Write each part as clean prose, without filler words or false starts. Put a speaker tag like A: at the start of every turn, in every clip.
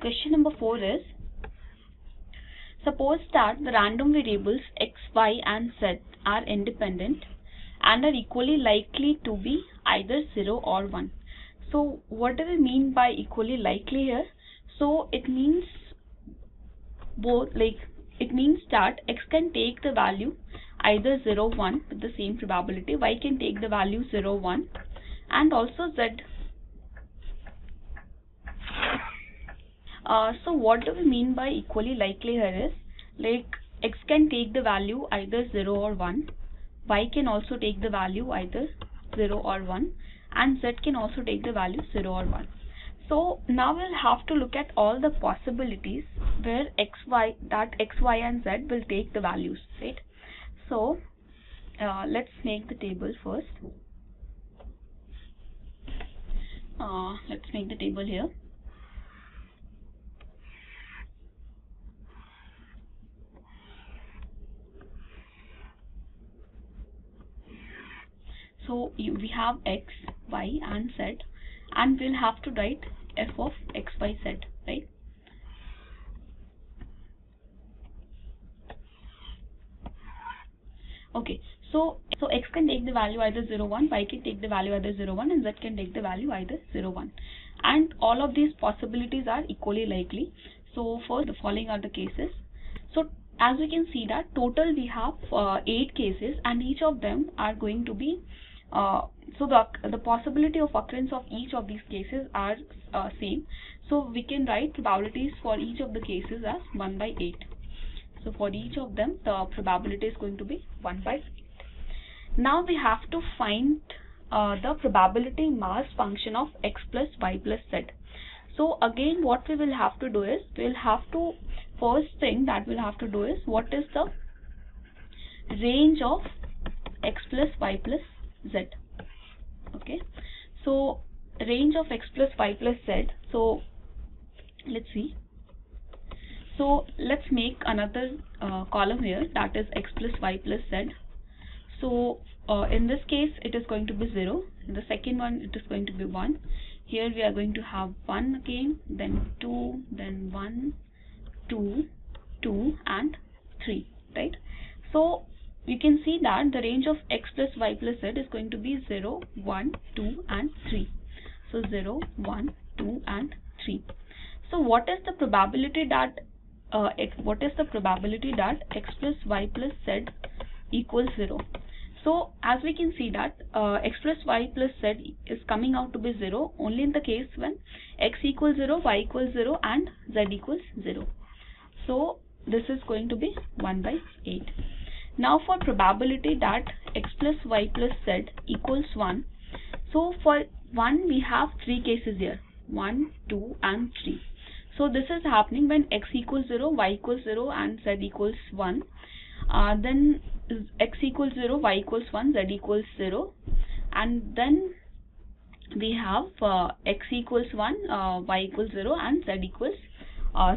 A: question number 4 is, suppose that the random variables x, y and z are independent and are equally likely to be either 0 or 1. So what do we mean by equally likely here? So it means both, it means that x can take the value either 0, 1 with the same probability, y can take the value 0, 1, and also z. So what do we mean by equally likely here is, like x can take the value either 0 or 1, y can also take the value either 0 or 1, and z can also take the value 0 or 1. So now we'll have to look at all the possibilities where x, y and z will take the values, right? So let's make the table first. Let's make the table here. So we have x, y and z, and we'll have to write f of x, y, z, right? Okay, so x can take the value either 0, 1, y can take the value either 0, 1, and z can take the value either 0, 1. And all of these possibilities are equally likely. So first, the following are the cases. So as we can see that total we have 8 cases, and each of them are going to be so the possibility of occurrence of each of these cases are same. So we can write probabilities for each of the cases as 1 by 8. So for each of them, the probability is going to be 1 by 8. Now we have to find the probability mass function of x plus y plus z. So again, what we will have to do is, first thing that we'll have to do is, what is the range of x plus y plus z? Okay, so range of x plus y plus z. So let's see. So let's make another column here, that is x plus y plus z. So in this case it is going to be 0. In the second one it is going to be 1. Here we are going to have 1 again, then 2, then 1, 2, 2 and 3, right? So you can see that the range of x plus y plus z is going to be 0, 1, 2 and 3. So 0, 1, 2 and 3. So what is the probability that x plus y plus z equals 0? So as we can see that x plus y plus z is coming out to be 0 only in the case when x equals 0, y equals 0 and z equals 0. So this is going to be 1 by 8. Now for probability that x plus y plus z equals 1. So for 1 we have 3 cases here, 1, 2 and 3. So this is happening when x equals 0, y equals 0 and z equals 1. Then x equals 0, y equals 1, z equals 0, and then we have x equals 1, y equals 0 and z equals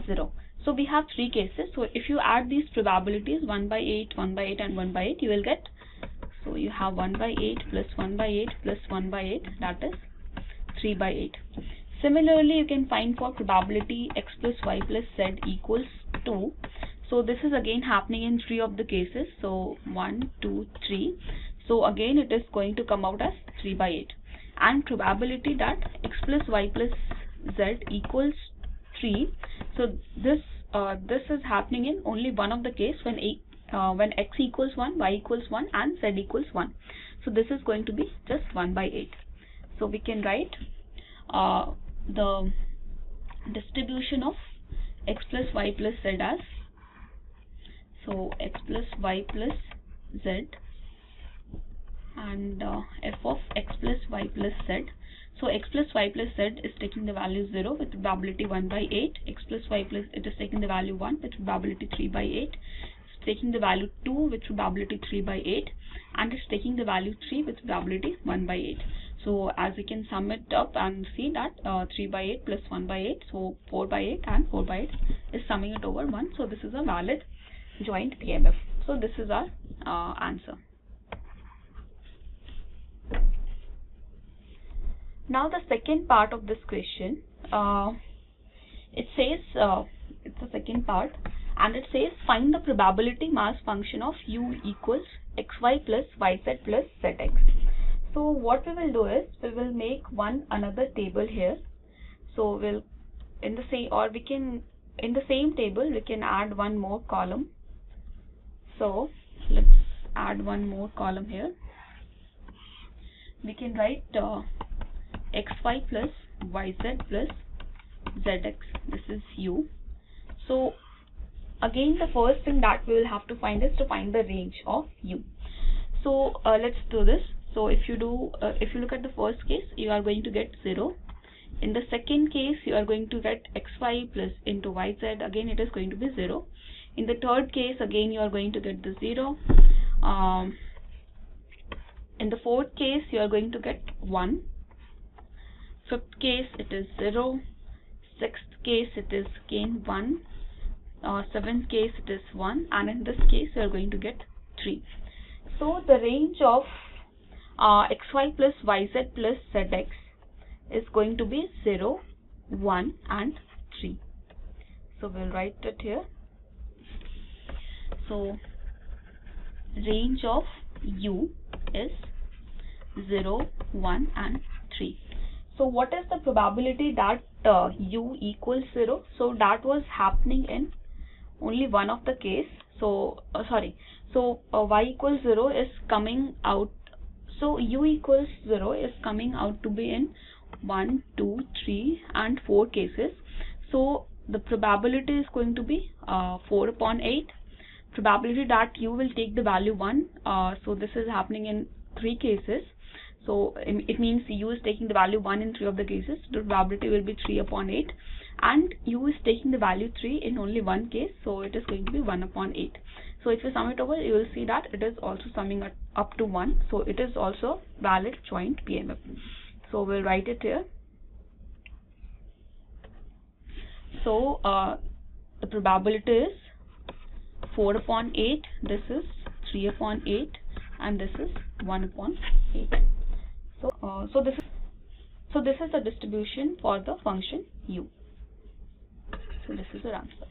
A: 0. So we have 3 cases. So if you add these probabilities 1 by 8, 1 by 8 and 1 by 8, you will get, so you have 1 by 8 plus 1 by 8 plus 1 by 8, that is 3 by 8. Similarly, you can find for probability x plus y plus z equals 2. So this is again happening in 3 of the cases. So 1, 2, 3. So again it is going to come out as 3 by 8. And probability that x plus y plus z equals 3. So this is happening in only one of the case when x equals 1, y equals 1 and z equals 1. So this is going to be just 1 by 8. So we can write the distribution of x plus y plus z as, so x plus y plus z and f of x plus y plus z. So x plus y plus z is taking the value 0 with probability 1 by 8. X plus y plus, it is taking the value 1 with probability 3 by 8. It's taking the value 2 with probability 3 by 8, and it's taking the value 3 with probability 1 by 8. So as we can sum it up and see that 3 by 8 plus 1 by 8, so 4 by 8 and 4 by 8 is summing it over 1. So this is a valid joint PMF. So this is our answer. Now the second part of this question, it says, it's the second part, and it says find the probability mass function of u equals xy plus yz plus zx. So what we will do is we will make another table here. So we'll in the same table we can add one more column. So let's add one more column here. We can write xy plus yz plus zx. This is u. So again, the first thing that we will have to find is to find the range of u. So let's do this. So if you look at the first case, you are going to get 0. In the second case, you are going to get xy plus into yz. Again, it is going to be 0. In the third case, again you are going to get the 0. In the fourth case, you are going to get 1. Fifth case, it is 0. Sixth case, it is again 1. Seventh case, it is 1. And in this case, you are going to get 3. So the range of xy plus yz plus zx is going to be 0, 1 and 3. So we'll write it here. So range of u is 0, 1 and 3. So what is the probability that u equals 0? So that was happening in only one of the case. So y equals 0 is coming out. So u equals 0 is coming out to be in 1, 2, 3 and 4 cases. So the probability is going to be 4 upon 8. Probability that u will take the value 1. So this is happening in 3 cases. So it means u is taking the value 1 in 3 of the cases. The probability will be 3 upon 8. And u is taking the value 3 in only one case. So it is going to be 1 upon 8. So if you sum it over, you will see that it is also summing up to 1. So it is also valid joint PMF. So we'll write it here. So the probability is 4 upon 8. This is 3 upon 8. And this is 1 upon 8. So this is the distribution for the function u. So this is your answer.